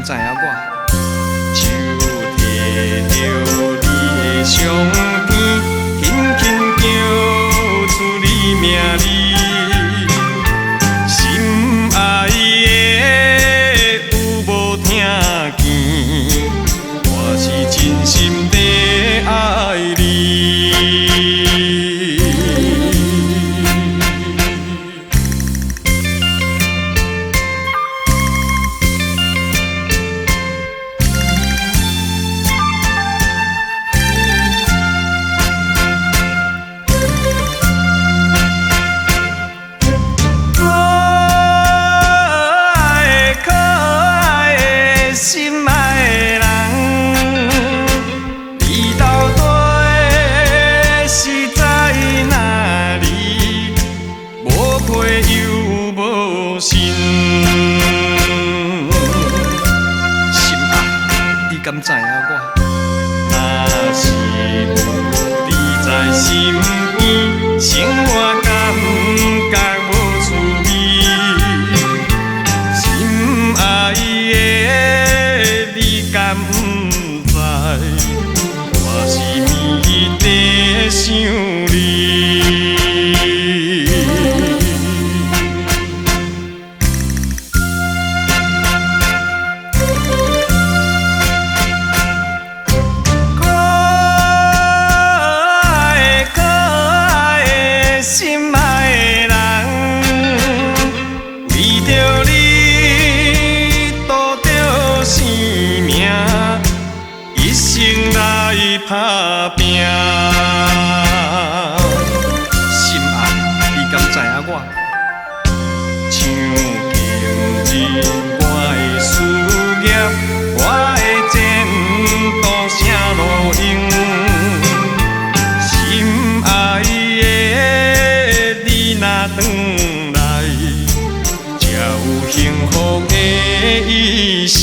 知影我？手摕着你的相片，轻轻叫出你名字。心爱的有无听见？我是真心地爱你。敢知影我？若是有你在身边，生活感觉无趣味。心爱的，你敢不知？我是暝地想你。打拼，心爱，你敢知影我？像今日我的事业，我的前途啥路用？心爱的，你若转来，才有幸福的一生。